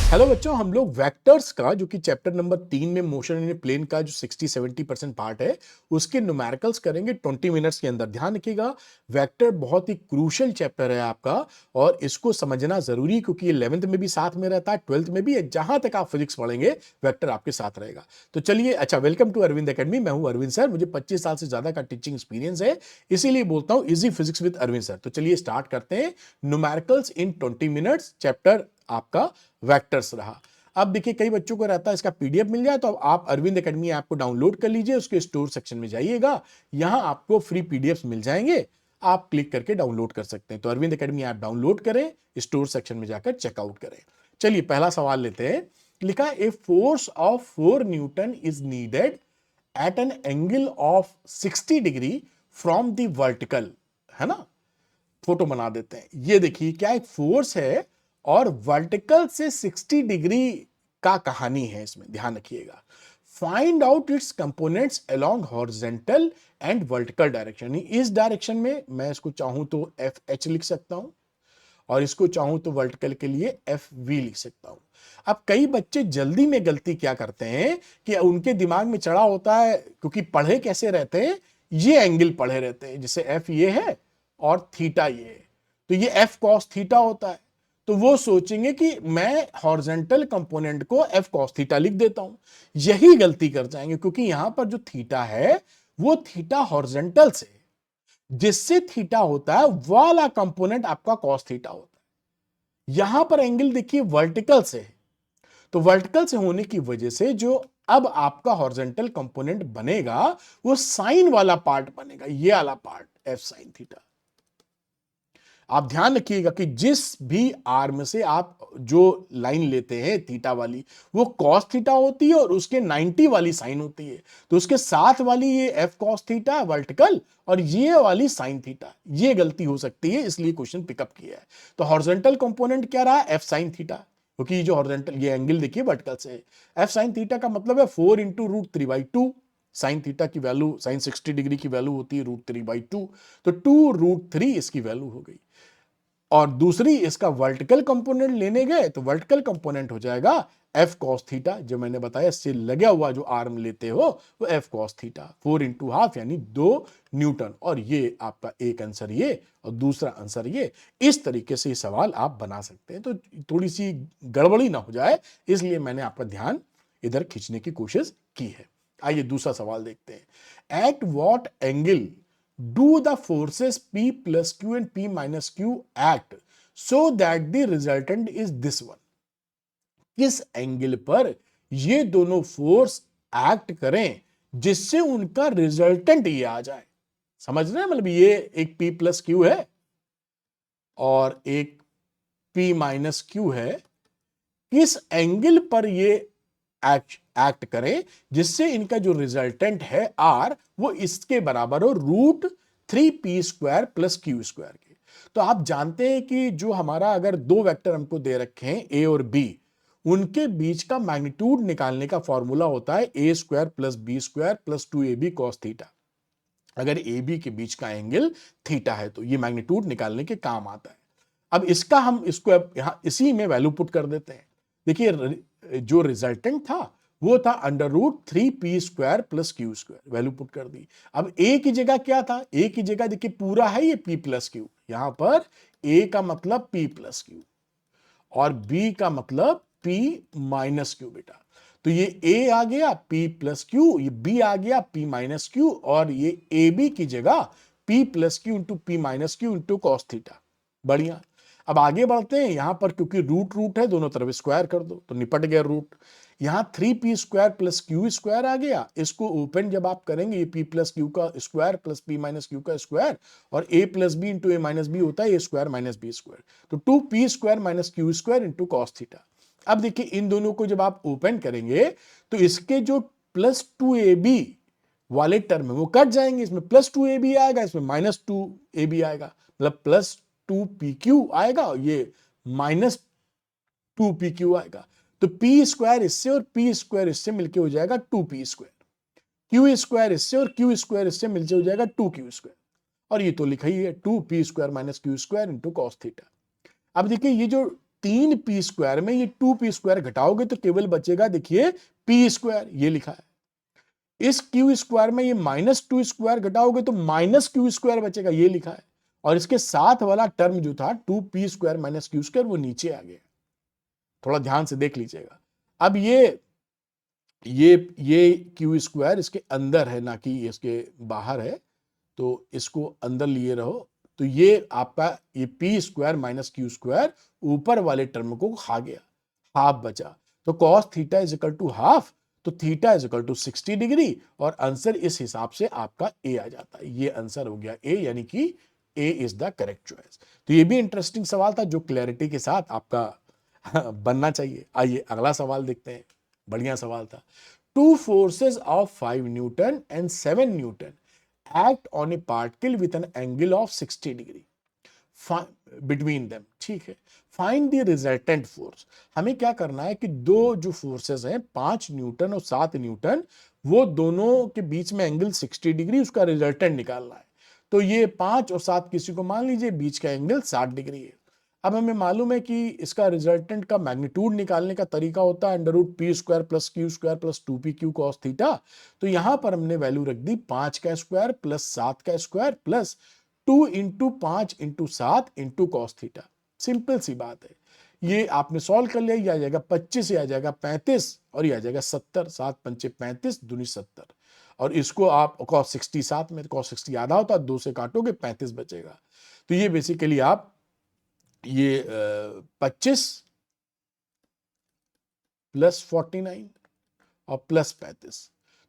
Hello बच्चों, हम लोग वेक्टर्स का जो कि चैप्टर नंबर 3 में मोशन इन प्लेन का जो 60-70% पार्ट है उसके न्यूमेरिकल्स करेंगे 20 मिनट्स के अंदर। ध्यान रखिएगा, वेक्टर बहुत ही क्रूशियल चैप्टर है आपका और इसको समझना जरूरी है क्योंकि 11th में भी साथ में रहता है, 12th में भी है। जहां तक आप फिजिक्स पढ़ेंगे वेक्टर आपके साथ रहेगा। तो चलिए, अच्छा, वेलकम टू अरविंद एकेडमी। मैं हूं अरविंद सर, मुझे 25 साल से ज्यादा का टीचिंग एक्सपीरियंस है, इसीलिए बोलता हूं easy physics with Arvind sir. तो चलिए स्टार्ट करते हैं। न्यूमेरिकल्स इन 20 मिनट्स, चैप्टर आपका वेक्टर्स रहा। अब देखिए, कई बच्चों को रहता है इसका पीडीएफ मिल जाए, तो अब आप अरविंद एकेडमी ऐप को डाउनलोड कर लीजिए, उसके स्टोर सेक्शन में जाइएगा, यहां आपको फ्री पीडीएफ मिल जाएंगे, आप क्लिक करके डाउनलोड कर सकते हैं। तो अरविंद एकेडमी ऐप डाउनलोड करें, स्टोर सेक्शन में जाकर चेकआउट करें। चलिए पहला सवाल लेते हैं। लिखा है a force of 4 Newton is needed eight an angle of 60 degree from the vertical, है ना। फोटो बना देते हैं। ये देखिए क्या एक फोर्स है और वर्टिकल से 60 डिग्री का कहानी है इसमें, ध्यान रखिएगा। Find out it's components along horizontal and vertical direction. इस डायरेक्शन में मैं इसको चाहूं तो एफ एच लिख सकता हूं और इसको चाहूं तो वर्टिकल के लिए एफ वी लिख सकता हूं। अब कई बच्चे जल्दी में गलती क्या करते हैं कि उनके दिमाग में चढ़ा होता है, क्योंकि पढ़े कैसे रहते हैं, ये एंगल पढ़े रहते हैं, जैसे एफ ये है और थीटा ये है, तो ये एफ कॉस थीटा होता है। तो वो सोचेंगे कि मैं हॉरिजॉन्टल कंपोनेंट को एफ कॉस थीटा लिख देता हूं। यही गलती कर जाएंगे, क्योंकि यहां पर जो थीटा है वो थीटा हॉरिजॉन्टल से, जिससे थीटा होता है वाला कंपोनेंट आपका कॉस थीटा होता है। यहां पर एंगल देखिए वर्टिकल से है, तो वर्टिकल से होने की वजह से जो अब आपका हॉरिजॉन्टल कंपोनेंट बनेगा वो साइन वाला पार्ट बनेगा, ये वाला पार्ट एफ साइन थीटा। आप ध्यान रखिएगा कि जिस भी आर्म से आप जो लाइन लेते हैं थीटा वाली, वो कॉस थीटा होती है और उसके 90 वाली साइन होती है। तो उसके साथ वाली ये एफ कॉस थीटा वर्टिकल और ये वाली साइन थीटा, ये गलती हो सकती है, इसलिए क्वेश्चन पिकअप किया है। तो हॉरिजॉन्टल कंपोनेंट क्या रहा, एफ साइन थीटा, क्योंकि जो हॉरिजॉन्टल ये एंगल देखिए वर्टिकल से है। एफ साइन थीटा का मतलब है 4 इंटू √3/2। साइन थीटा की वैल्यू, साइन 60 डिग्री की वैल्यू होती है √3/2, तो 2√3 इसकी वैल्यू हो गई। और दूसरी इसका वर्टिकल कंपोनेंट लेने गए तो वर्टिकल कंपोनेंट हो जाएगा एफ कॉस थीटा, जो मैंने बताया इससे लगा हुआ जो आर्म लेते हो वो F cos theta, 4 into half यानी 2 न्यूटन। और ये आपका एक आंसर ये और दूसरा आंसर ये। इस तरीके से ये सवाल आप बना सकते हैं। तो थोड़ी सी गड़बड़ी ना हो जाए, इसलिए मैंने आपका ध्यान इधर खींचने की कोशिश की है। आइए दूसरा सवाल देखते हैं। At what angle do the forces P plus Q and P minus Q act so that the resultant is this one। किस एंगल पर ये दोनों फोर्स एक्ट करें जिससे उनका रिजल्टेंट ये आ जाए। समझ रहे हैं, मतलब ये एक P प्लस Q है और एक P माइनस Q है। किस एंगल पर ये एक्ट करें जिससे इनका जो रिजल्टेंट है आर वो इसके बराबर हो √3p² प्लस q² के। तो आप जानते हैं कि जो हमारा अगर दो वेक्टर हमको दे रखे हैं ए और बी, उनके बीच का मैग्नीट्यूड निकालने का फॉर्मूला होता है a² plus b² plus 2ab cos theta. अगर ए बी के बीच का एंगल थीटा है तो ये मैग्नीट्यूड निकालने के काम आता है। अब इसका हम इसको अब यहां इसी में वैल्यू पुट कर देते हैं। देखिए जो रिजल्टेंट था वो था √3p² plus q², value put कर दी। अब a की जगह क्या था, a की जगह देखिए पूरा है ये p प्लस q, यहां पर a का मतलब p प्लस q और b का मतलब p माइनस q बेटा। तो ये a आ गया p प्लस q, ये b आ गया p माइनस q और ये ab की जगह p plus q into p minus q into cos theta. बढ़िया। अब आगे बढ़ते हैं, यहां पर क्योंकि रूट रूट है दोनों तरफ स्क्वायर कर दो तो निपट गया रूट। यहां 3p² प्लस q² आ गया, इसको ओपन जब आप करेंगे ये p प्लस q का square plus p minus q का स्क्वायर और a plus b into a minus b होता है a square minus b square, तो 2p² minus q² into cos theta. अब देखिए इन दोनों को जब आप ओपन करेंगे तो इसके जो प्लस 2ab वाले टर्म है वो कट जाएंगे, इसमें प्लस 2ab आएगा, इसमें माइनस 2ab आएगा, मतलब प्लस 2pq आएगा और ये माइनस 2pq आएगा। तो p² इससे और p² इससे मिलके हो जाएगा 2p², q² इससे और q² इससे मिलके हो जाएगा 2q², और ये तो लिखा ही है 2p² minus q² into cos theta. अब देखिए ये जो 3 पी स्क्वायर में ये 2 पी स्क्वायर घटाओगे तो केवल बचेगा, देखिए, पी स्क्वायर, ये लिखा है। इस क्यू स्क्वायर में ये -2 स्क्वायर घटाओगे तो माइनस क्यू स्क्वायर बचेगा, ये लिखा है। और इसके साथ वाला टर्म जो था 2 P square minus Q square, वो नीचे आ गया। थोड़ा ध्यान से देख लीजिएगा। अब ये क्यू स्क्वायर इसके अंदर है, ना कि इसके बाहर है, तो इसको अंदर लिए रहो। तो ये आपका ये P square minus Q square ऊपर वाले टर्म को खा गया, हाफ बचा। तो cos theta is equal to half, तो theta is equal to 60 degree, और आंसर इस हिसाब से आपका ए आ जाता है। ये आंसर हो गया ए, यानी कि ए इज द करेक्ट चॉइस। तो ये भी इंटरेस्टिंग सवाल था जो क्लैरिटी के साथ आपका बनना चाहिए। आइए अगला सवाल देखते हैं, बढ़िया सवाल था। Two forces of 5 Newton and 7 Newton act on a particle with an angle of 60 degree between them, ठीक है। Find the resultant force. हमें क्या करना है कि दो जो फोर्सेस हैं 5 न्यूटन और 7 न्यूटन, वो दोनों के बीच में एंगल 60 डिग्री, उसका रिजल्टेंट निकालना है। तो ये 5 और 7 किसी को मान लीजिए बीच का एंगल 60 डिग्री है। अब हमें मालूम है कि इसका रिजल्टेंट का मैग्नीट्यूड निकालने का तरीका होता है under root p square plus q square plus 2p q cos theta. तो यहां पर हमने वैल्यू रख दी 5 का स्क्वायर प्लस 7 का square plus 2 into 5 into 7 into cos theta. Simple सी बात है, ये आपने सॉल्व कर लिया, ये आ जाएगा 25, ये आ जाएगा 35 और ये आ जाएगा 70। 7 पंचे 35, दूनी 70। और इसको आप कॉस 60, 7 में कॉस 60 आधा होता है, 2 से काटोगे 35 बचेगा। तो ये बेसिकली आप ये 25 प्लस 49 और प्लस 35,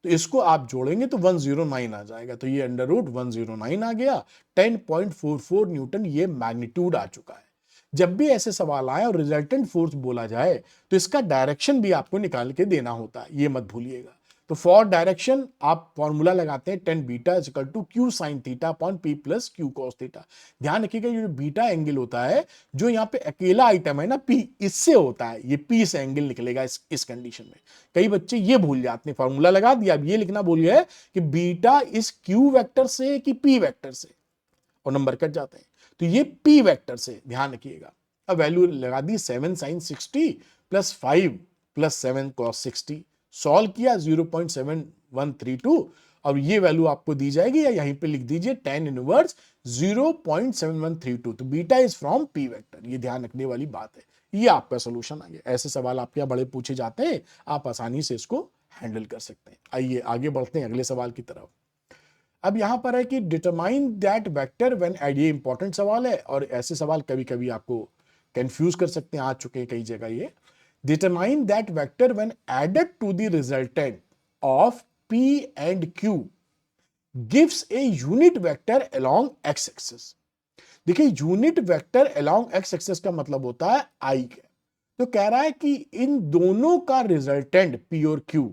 तो इसको आप जोड़ेंगे तो 109 आ जाएगा। तो ये अंडर रूट 109 आ गया। 10.44 न्यूटन ये मैग्नीट्यूड आ चुका है। जब भी ऐसे सवाल आए और रिजल्टेंट फोर्स बोला जाए तो इसका डायरेक्शन भी आपको निकाल के देना होता है, ये मत भूलिएगा। तो फॉर डायरेक्शन आप फॉर्मूला लगाते हैं 10 beta is equal to q sine theta upon p plus q cos theta. ध्यान रखिएगा ये जो बीटा एंगल होता है, जो यहाँ पे अकेला आइटम है ना पी, इससे होता है, ये पी से एंगल निकलेगा इस कंडीशन में। कई बच्चे ये भूल जाते हैं, फॉर्मूला लगा दिया, अब ये लिखना भूल गए कि बीटा इस क्यू वेक्टर से कि पी वेक्टर से, और नंबर कट जाते हैं। तो ये पी वेक्टर से, ध्यान रखिएगा। अब वैल्यू लगा दी 7 sine 60 plus 5 plus 7 cos 60, solve किया 0.7132, और ये वैल्यू आपको दी जाएगी, या यहीं पे लिख दीजिए tan इनवर्स 0.7132। तो beta is from P vector, ये ध्यान रखने वाली बात है। ये आपका सोल्यूशन आ गया। ऐसे सवाल आपके यहाँ बड़े पूछे जाते हैं, आप आसानी से इसको हैंडल कर सकते हैं। आइए आगे बढ़ते हैं अगले सवाल की तरफ। अब यहां पर है कि डिटरमाइन दैट वेक्टर व्हेन, ये इंपॉर्टेंट सवाल है, और ऐसे सवाल कभी कभी आपको कंफ्यूज कर सकते हैं, आ चुके हैं कई जगह ये। Determine that vector when added to the resultant of P and Q gives a unit vector along x axis। देखिए unit vector along x axis का मतलब होता है I कैप। तो कह रहा है कि इन दोनों का रिजल्टेंट P और Q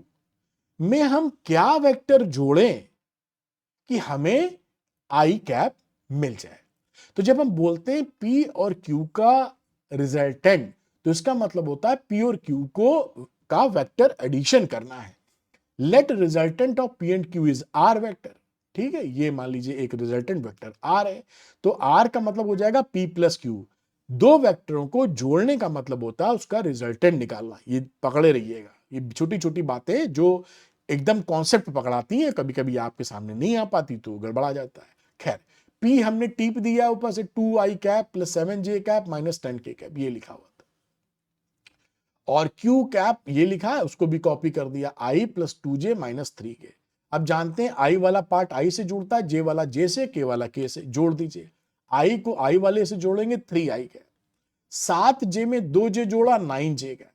में हम क्या वेक्टर जोड़ें कि हमें आई कैप मिल जाए। तो जब हम बोलते हैं P और Q का रिजल्टेंट, तो इसका मतलब होता है P और Q को का वेक्टर एडिशन करना है। Let resultant of P and Q is R vector, ठीक है। ये मान लीजिए एक रिजल्टेंट वेक्टर R है, तो R का मतलब हो जाएगा P प्लस Q। दो वेक्टरों को जोड़ने का मतलब होता है उसका रिजल्टेंट निकालना। ये पकड़े रहिएगा, ये छोटी छोटी बातें जो एकदम कॉन्सेप्ट पकड़ाती हैं, कभी कभी आपके सामने नहीं आ पाती तो गड़बड़ा जाता है। खैर, P हमने टीप दिया ऊपर से 2i cap plus 7j cap minus 10k cap, ये लिखा हुआ था। और Q कैप ये लिखा है, उसको भी कॉपी कर दिया, i plus 2j minus 3k। अब जानते हैं i वाला पार्ट i से जुड़ता है, j वाला j से, k वाला k से। जोड़ दीजिए, i को i वाले से जोड़ेंगे 3i कैप, 7j में 2j जोड़ा 9j कैप,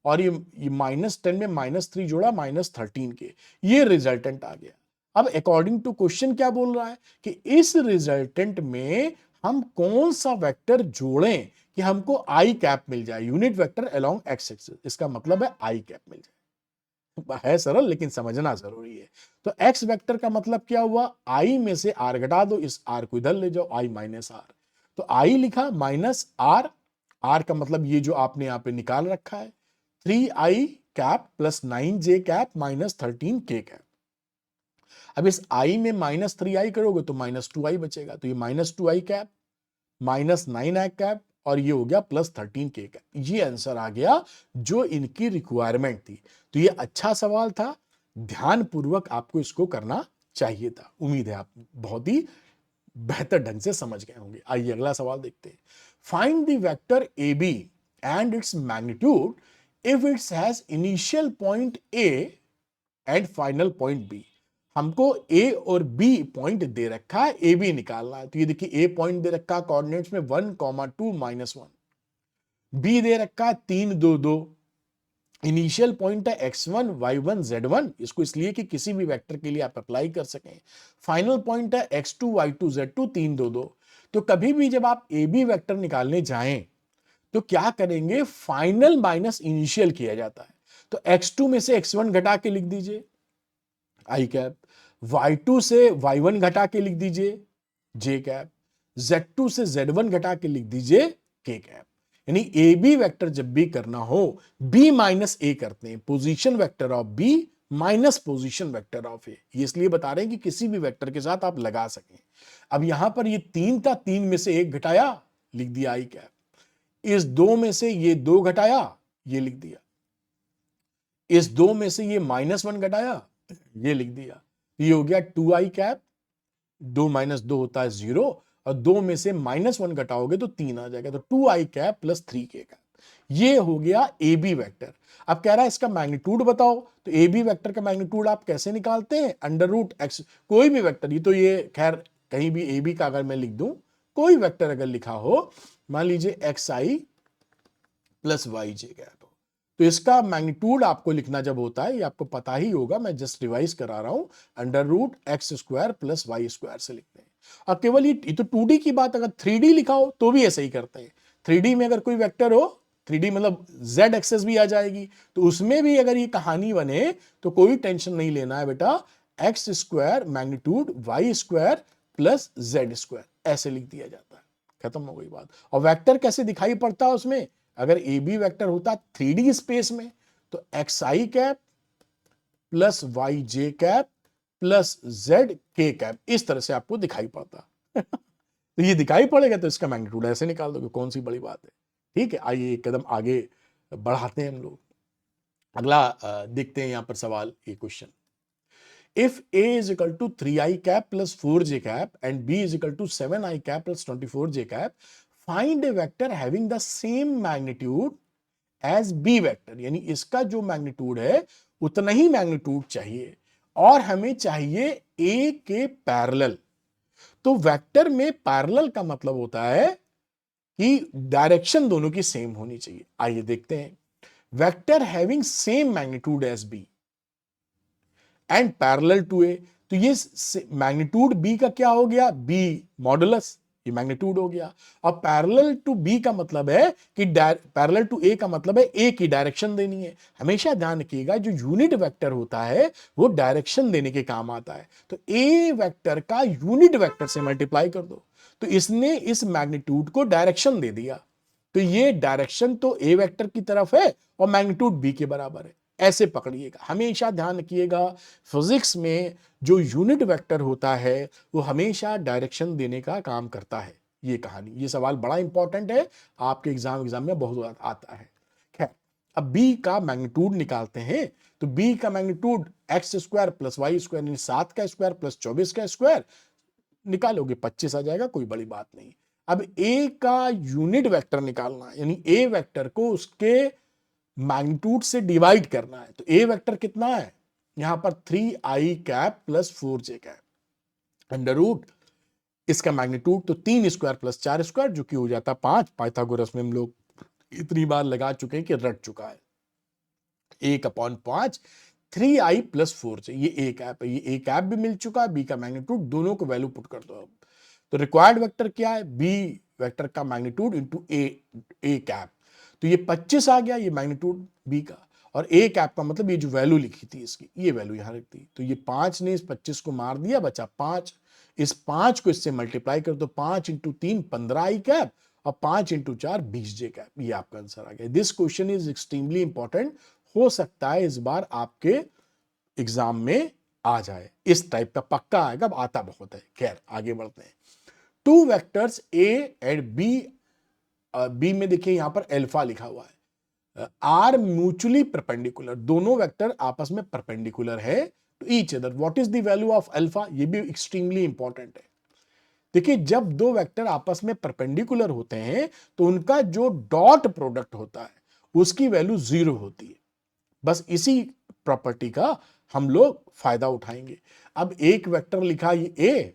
और ये माइनस 10 में माइनस 3 जोड़ा माइनस 13k। ये रिजल्टेंट आ गया। अब अकॉर्डिंग टू क्वेश्चन क्या बोल रहा है कि इस रिजल्टेंट में हम कौन सा वेक्टर जोड़ें कि हमको आई कैप मिल जाए, unit vector along x axis. इसका मतलब है आई कैप मिल जाए। है सरल लेकिन समझना जरूरी है। तो एक्स वेक्टर का मतलब क्या हुआ, आई में से आर घटा दो, इस आर को इधर ले जाओ, आई माइनस आर। तो आई लिखा माइनस आर, आर का मतलब ये जो आपने यहां पे निकाल रखा है 3i cap plus 9j cap minus 13k cap. अब इस i में माइनस 3i करोगे तो माइनस 2i बचेगा, तो ये minus 2i cap minus 9i cap और ये हो गया +13k का। ये आंसर आ गया जो इनकी रिक्वायरमेंट थी। तो ये अच्छा सवाल था, ध्यानपूर्वक आपको इसको करना चाहिए था। उम्मीद है आप बहुत ही बेहतर ढंग से समझ गए होंगे। आइए अगला सवाल देखते हैं। Find the vector a b and its magnitude if its has initial point a and final point b. हमको ए और बी पॉइंट दे रखा है, ए बी निकालना है। तो ये देखिए ए पॉइंट दे रखा है कोऑर्डिनेट्स में 1, 2, -1, बी दे रखा है 3, 2, 2। इनिशियल पॉइंट है x1, y1, z1, इसको इसलिए कि किसी भी वेक्टर के लिए आप अप्लाई कर सकें। फाइनल पॉइंट है x2, y2, z2, 3, 2, 2। तो कभी भी जब आप ए बी वेक्टर निकालने जाएं तो क्या करेंगे, फाइनल माइनस इनिशियल किया जाता है। तो x2 में से x1 घटा के लिख दीजिए आई कैप, y2 से y1 घटा के लिख दीजिए जे कैप, z2 से z1 घटा के लिख दीजिए के कैप। यानी ए बी वेक्टर जब भी करना हो, बी माइनस ए करते हैं, position vector of B minus position vector of A. ये इसलिए बता रहे हैं कि किसी भी वेक्टर के साथ आप लगा सकें। अब यहां पर ये 3 था, 3 में से 1 घटाया, लिख दिया आई कैप। इस 2 में से ये 2 घटाया, ये लिख दिया। इस 2 में से ये -1 घटाया, ये लिख दिया। ये हो गया 2 आई कैप। 2 - 2 होता है 0, और 2 में से -1 घटाओगे तो 3 आ जाएगा। तो 2 आई कैप प्लस 3 के कैप। ये हो गया ए बी वेक्टर। अब कह रहा है इसका मैग्नीट्यूड बताओ। तो ए बी वेक्टर का मैग्नीट्यूड आप कैसे निकालते हैं, √x, कोई भी वेक्टर, ये तो ये खैर कहीं भी ए बी का अगर मैं लिख दूं, कोई वेक्टर अगर लिखा हो, मान लीजिए xi प्लस yj कैप, तो इसका मैग्नीट्यूड आपको लिखना जब होता है, ये आपको पता ही होगा, मैं जस्ट रिवाइज करा रहा हूं, √x² प्लस y² से लिखते हैं। और केवल ये तो 2D की बात, अगर 3D लिखा हो तो भी ऐसे ही करते हैं। 3D में अगर कोई वेक्टर हो, 3D मतलब z एक्सेस भी आ जाएगी, तो उसमें भी अगर ये कहानी बने तो कोई टेंशन नहीं लेना है बेटा, x² magnitude y² plus z², ऐसे लिख दिया जाता है। खत्म हो गई बात। और वेक्टर कैसे दिखाई पड़ता है उसमें, अगर ए बी वेक्टर होता 3D स्पेस में, तो xi cap plus yj cap plus zk cap, इस तरह से आपको दिखाई पड़ता। तो ये दिखाई पड़ेगा तो इसका मैग्नीट्यूड ऐसे निकाल दोगे, कौन सी बड़ी बात है। ठीक है, आइए एक कदम आगे बढ़ाते हैं हम लोग। अगला देखते हैं यहां पर सवाल, ये question. If A is equal to 3i cap plus 4j cap and B is equal to 7i cap plus 24j cap, find a vector having the same magnitude as B vector। यानी इसका जो magnitude है उतना ही magnitude चाहिए, और हमें चाहिए A के पैरेलल। तो वेक्टर में पैरेलल का मतलब होता है कि डायरेक्शन दोनों की सेम होनी चाहिए। आइए देखते हैं, vector having same magnitude as B and parallel to A. तो ये मैग्नीट्यूड बी का क्या हो गया, बी मॉडुलस, ये मैग्नीट्यूड हो गया। और पैरेलल टू बी का मतलब है कि पैरेलल टू ए का मतलब है ए की डायरेक्शन देनी है। हमेशा ध्यान रखिएगा, जो यूनिट वेक्टर होता है वो डायरेक्शन देने के काम आता है। तो ए वेक्टर का यूनिट वेक्टर से मल्टीप्लाई कर दो, तो इसने इस मैग्नीट्यूड को डायरेक्शन दे दिया। तो ये डायरेक्शन तो ए वेक्टर की तरफ है और मैग्नीट्यूड बी के बराबर है। ऐसे पकड़िएगा, हमेशा ध्यान रखिएगा, फिजिक्स में जो यूनिट वेक्टर होता है वो हमेशा डायरेक्शन देने का काम करता है। ये कहानी, ये सवाल बड़ा इंपॉर्टेंट है, आपके एग्जाम में बहुत आता है। खैर, अब b का मैग्नीट्यूड निकालते हैं। तो b का मैग्नीट्यूड x² प्लस y² यानी 7 का स्क्वायर प्लस 24 का स्क्वायर, निकालोगे 25 आ जाएगा, कोई बड़ी बात नहीं। अब a का यूनिट वेक्टर निकालना है, यानी a वेक्टर को उसके मैग्नीट्यूड से डिवाइड करना है। तो ए वेक्टर कितना है, यहां पर 3i cap plus 4j cap under root, इसका मैग्नीट्यूड तो 3 स्क्वायर प्लस 4 स्क्वायर, जो कि हो जाता 5। पाइथागोरस में हम लोग इतनी बार लगा चुके हैं कि रट चुका है। 1/5 3i प्लस 4j, ये ए कैप है, ये ए कैप भी मिल चुका है, बी का मैग्नीट्यूड, दोनों को वैल्यू पुट कर दो। अब तो रिक्वायर्ड वेक्टर क्या है, बी वेक्टर का मैग्नीट्यूड इंटू ए कैप। तो ये 25 आ गया, ये मैग्नीट्यूड बी का, और ए कैप का मतलब ये जो वैल्यू लिखी थी इसकी, ये वैल्यू यहां रख दी। तो ये 5 ने इस 25 को मार दिया, बचा 5। इस 5 को इससे मल्टीप्लाई कर दो, 5 × 3 15 आई कैप, और 5 × 4 20 जे कैप। ये आपका आंसर आ गया। This question is extremely important, हो सकता है इस बार आपके एग्जाम में आ जाए, इस टाइप का पक्का आएगा, अब आता बहुत है। खैर आगे बढ़ते हैं। Two vectors a and b b में देखिए यहां पर अल्फा लिखा हुआ है, आर म्यूचुअली परपेंडिकुलर, दोनों वेक्टर आपस में परपेंडिकुलर है to each other. What is the value of alpha, ये भी एक्सट्रीमली इंपॉर्टेंट है। देखिए जब दो वेक्टर आपस में परपेंडिकुलर होते हैं तो उनका जो डॉट प्रोडक्ट होता है उसकी वैल्यू 0 होती है। बस इसी प्रॉपर्टी का हम लोग फायदा उठाएंगे। अब एक वेक्टर लिखा ये ए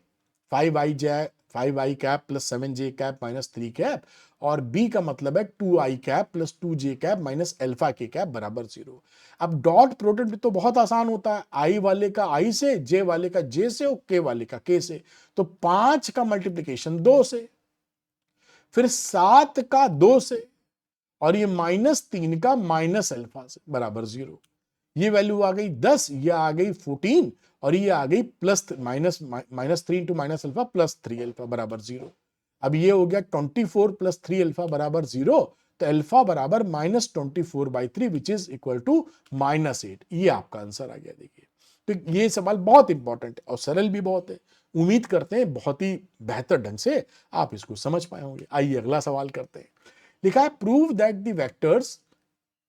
5i cap plus 7j cap minus 3 cap, और बी का मतलब है 2i cap plus 2j cap minus alpha के कैप बराबर 0। अब डॉट प्रोडक्ट भी तो बहुत आसान होता है, आई वाले का आई से, जे वाले का जे से और के वाले का के से। तो 5 का मल्टीप्लीकेशन 2 से, फिर 7 का 2 से, और ये -3 का माइनस अल्फा से बराबर 0। ये वैल्यू आ गई 10, ये आ गई 14, और ये आ गई plus -3 into minus alpha plus 3 alpha बराबर 0। अब ये हो गया 24 प्लस 3 अल्फा बराबर 0, तो अल्फा बराबर -24/3 विच इज इक्वल टू -8। ये आपका आंसर आ गया। देखिए तो ये सवाल बहुत इंपॉर्टेंट है और सरल भी बहुत है। उम्मीद करते हैं बहुत ही बेहतर ढंग से आप इसको समझ पाए होंगे। आइए अगला सवाल करते हैं। लिखा है prove that the vectors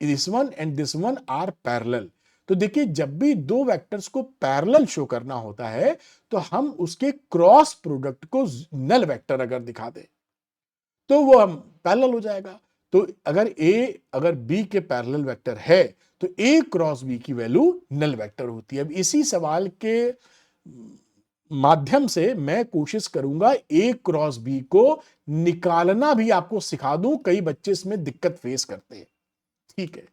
this one and this one are parallel. तो देखिए जब भी दो वेक्टर्स को पैरेलल शो करना होता है तो हम उसके क्रॉस प्रोडक्ट को नल वेक्टर अगर दिखा दे तो वो हम पैरेलल हो जाएगा। तो अगर बी के पैरेलल वेक्टर है तो ए क्रॉस बी की वैल्यू नल वेक्टर होती है। अब इसी सवाल के माध्यम से मैं कोशिश करूंगा ए क्रॉस बी को निकालना भी आपको सिखा दूं, कई बच्चे इसमें दिक्कत फेस करते हैं। ठीक है,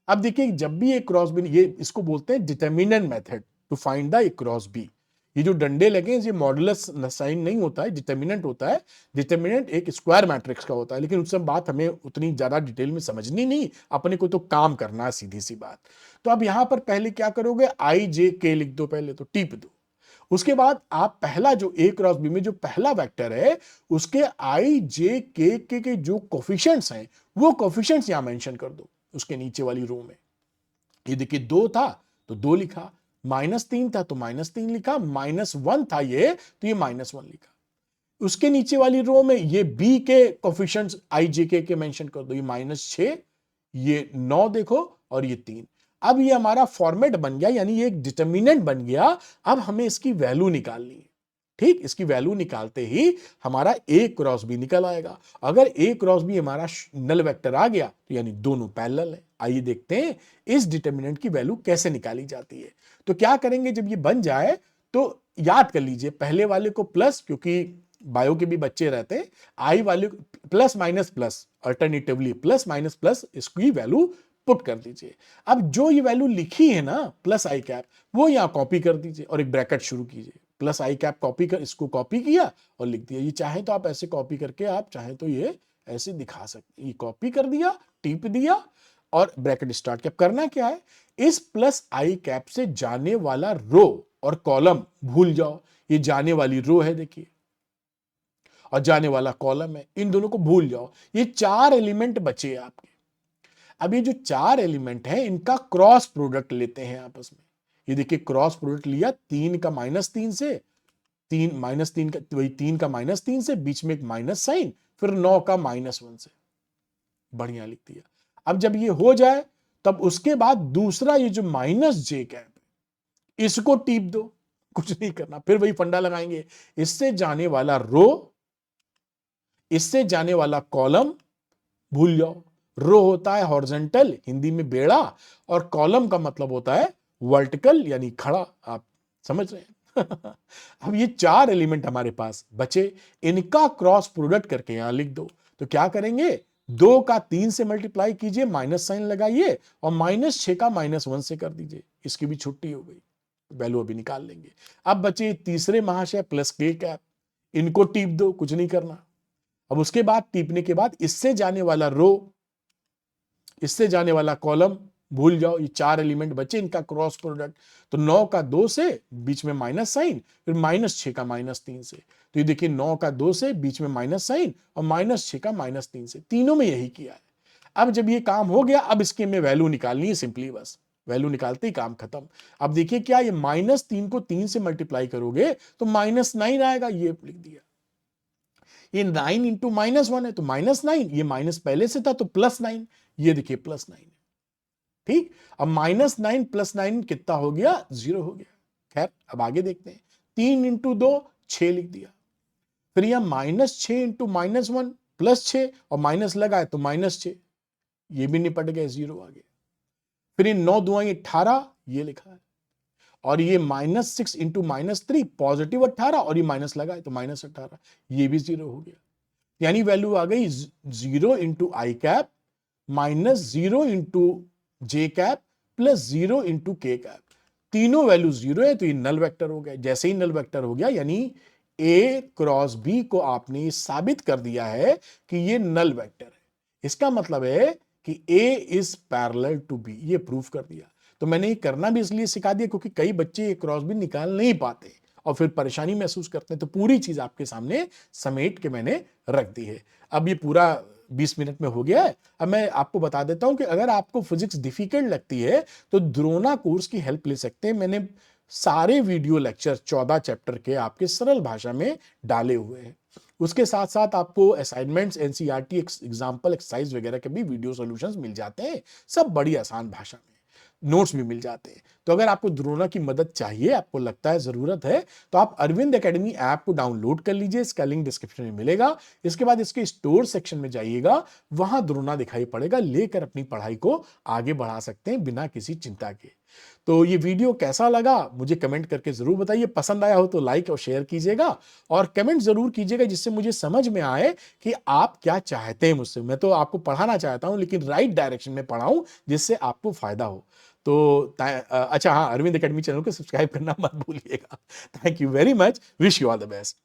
अब देखिए जब भी एक क्रॉस बी, ये इसको बोलते हैं determinant method to find the cross b. ये जो डंडे लगे हैं ये मॉडुलस साइन नहीं होता है, डिटर्मिनेंट होता है। डिटर्मिनेंट एक स्क्वायर मैट्रिक्स का होता है, लेकिन उस सब बात हमें उतनी ज्यादा डिटेल में समझनी नहीं, अपने को तो काम करना है, सीधी सी बात। तो अब यहां पर पहले क्या करोगे, आई जे के लिख दो, पहले तो टीप दो। उसके बाद आप पहला जो ए क्रॉस बी में जो पहला वेक्टर है उसके आई जे के जो कोफिशिएंट्स हैं वो कोफिशिएंट्स यहां मेंशन कर दो उसके नीचे वाली रो में। ये देखिए 2 था तो 2 लिखा, -3 था तो -3 लिखा, -1 था ये तो ये -1 लिखा। उसके नीचे वाली रो में ये बी के कोफिशिएंट्स आई जे के मेंशन कर दो, ये -6, ये 9 देखो, और ये 3। अब ये हमारा फॉर्मेट बन गया, यानी ये एक डिटर्मिनेंट बन गया। अब हमें इसकी वैल्यू निकालनी है। ठीक, इसकी वैल्यू निकालते ही हमारा ए क्रॉस बी निकल आएगा। अगर ए क्रॉस बी हमारा नल वेक्टर आ गया तो यानी दोनों पैरेलल है। आइए देखते हैं इस डिटर्मिनेंट की वैल्यू कैसे निकाली जाती है। तो क्या करेंगे, जब ये बन जाए तो याद कर लीजिए पहले वाले को प्लस, क्योंकि बायो के भी बच्चे रहते हैं, आई वाले plus minus plus alternatively plus minus plus इसकी वैल्यू पुट कर दीजिए। अब जो ये वैल्यू लिखी है ना प्लस आई कैप, वो यहां कॉपी कर दीजिए और एक ब्रैकेट शुरू कीजिए। प्लस आई कैप कॉपी कर, इसको कॉपी किया और लिख दिया। ये चाहे तो आप ऐसे कॉपी करके आप चाहे तो ये ऐसे दिखा सकते, ये कॉपी कर दिया, टिप दिया और ब्रैकेट स्टार्ट किया। करना क्या है, इस प्लस आई कैप से जाने वाला रो और कॉलम भूल जाओ। ये जाने वाली रो है देखिए और जाने वाला कॉलम है, इन दोनों को भूल जाओ। ये 4 एलिमेंट बचे आपके। अब ये जो 4 एलिमेंट है इनका क्रॉस प्रोडक्ट लेते हैं आपस में। ये देखिए क्रॉस प्रोडक्ट लिया 3 का -3 से, 3 का वही 3 का -3 से, बीच में एक माइनस साइन, फिर 9 का -1 से। बढ़िया लिख दिया। अब जब ये हो जाए तब उसके बाद दूसरा ये जो -j कैप है इसको टीप दो, कुछ नहीं करना, फिर वही फंडा लगाएंगे। इससे जाने वाला रो, इससे जाने वाला कॉलम भूल जाओ। रो होता है हॉरिजॉन्टल, हिंदी में बेड़ा, और कॉलम का मतलब होता है वर्टिकल यानी खड़ा। आप समझ रहे हैं। अब ये 4 एलिमेंट हमारे पास बचे, इनका क्रॉस प्रोडक्ट करके यहां लिख दो। तो क्या करेंगे, 2 का 3 से मल्टीप्लाई कीजिए, माइनस साइन लगाइए और -6 का -1 से कर दीजिए। इसकी भी छुट्टी हो गई, वैल्यू अभी निकाल लेंगे। अब बचे तीसरे महाशय प्लस के कैप, इनको टीप दो, कुछ नहीं करना। अब उसके बाद टीपने के बाद इससे जाने वाला रो, इससे जाने वाला कॉलम भूल जाओ। ये 4 एलिमेंट बचे, इनका क्रॉस प्रोडक्ट। तो 9 का 2 से, बीच में माइनस साइन, फिर -6 का -3 से। तो ये देखिए 9 का 2 से, बीच में माइनस साइन और -6 का -3 से। तीनों में यही किया है। अब जब ये काम हो गया, अब इसके में वैल्यू निकालनी है सिंपली, बस वैल्यू निकालते ही काम खत्म। अब देखिए क्या, ये -3 को 3 से मल्टीप्लाई करोगे तो -9 आएगा, ये लिख दिया। ये 9 इंटू -1 है तो -9, ये माइनस पहले से था तो +9, ये देखिए +9 है। ठीक, अब -9 +9 कितना हो गया? 0 हो गया। खैर अब आगे देखते हैं, 3 इंटू 2 6 लिख दिया। फिर यहां -6 इंटू -1 +6 और माइनस लगा है तो -6, ये भी निपट गए, 0 आ गया। फिर ये 9 दुआई 18, ये लिखा है। और ये -6 इंटू -3 पॉजिटिव 18 और ये माइनस लगा है तो -18, ये भी 0 हो गया। यानी वैल्यू आ गई 0 इंटू आई कैप -0 इंटू जे कैप +0 इंटू के कैप। तीनों वैल्यू 0 है तो ये नल वेक्टर हो गया। जैसे ही नल वेक्टर हो गया यानी ए क्रॉस बी को आपने साबित कर दिया है कि ये नल वेक्टर है। इसका मतलब है कि ए इज पैरेलल टू बी, ये प्रूफ कर दिया। तो मैंने ये करना भी इसलिए सिखा दिया क्योंकि कई बच्चे ये क्रॉस बी निकाल नहीं पाते और फिर परेशानी महसूस करते हैं। तो पूरी चीज आपके सामने समेट के मैंने रख दी है। अब ये पूरा 20 मिनट में हो गया है। अब मैं आपको बता देता हूं कि अगर आपको फिजिक्स डिफिकल्ट लगती है तो द्रोणा कोर्स की हेल्प ले सकते हैं। मैंने सारे वीडियो लेक्चर 14 चैप्टर के आपके सरल भाषा में डाले हुए हैं। उसके साथ साथ आपको असाइनमेंट्स, एनसीईआरटी एग्जाम्पल एक्सरसाइज वगैरह के भी वीडियो सॉल्यूशंस मिल जाते हैं, सब बड़ी आसान भाषा में। नोट्स भी मिल जाते हैं। तो अगर आपको द्रोणा की मदद चाहिए, आपको लगता है जरूरत है, तो आप अरविंद एकेडमी ऐप को डाउनलोड कर लीजिए, इसका लिंक डिस्क्रिप्शन में मिलेगा। इसके बाद इसके स्टोर सेक्शन में जाइएगा, वहां द्रोणा दिखाई पड़ेगा, लेकर अपनी पढ़ाई को आगे बढ़ा सकते हैं बिना किसी चिंता के। तो ये वीडियो कैसा लगा मुझे कमेंट करके जरूर बताइए। पसंद आया हो तो लाइक और शेयर कीजिएगा और कमेंट जरूर कीजिएगा, जिससे मुझे समझ में आए कि आप क्या चाहते हैं मुझसे। मैं तो आपको पढ़ाना चाहता हूं लेकिन राइट डायरेक्शन में पढ़ाऊं जिससे आपको फायदा हो। तो अच्छा हाँ, अरविंद एकेडमी चैनल को सब्सक्राइब करना मत भूलिएगा। Thank you very much, wish you all the best.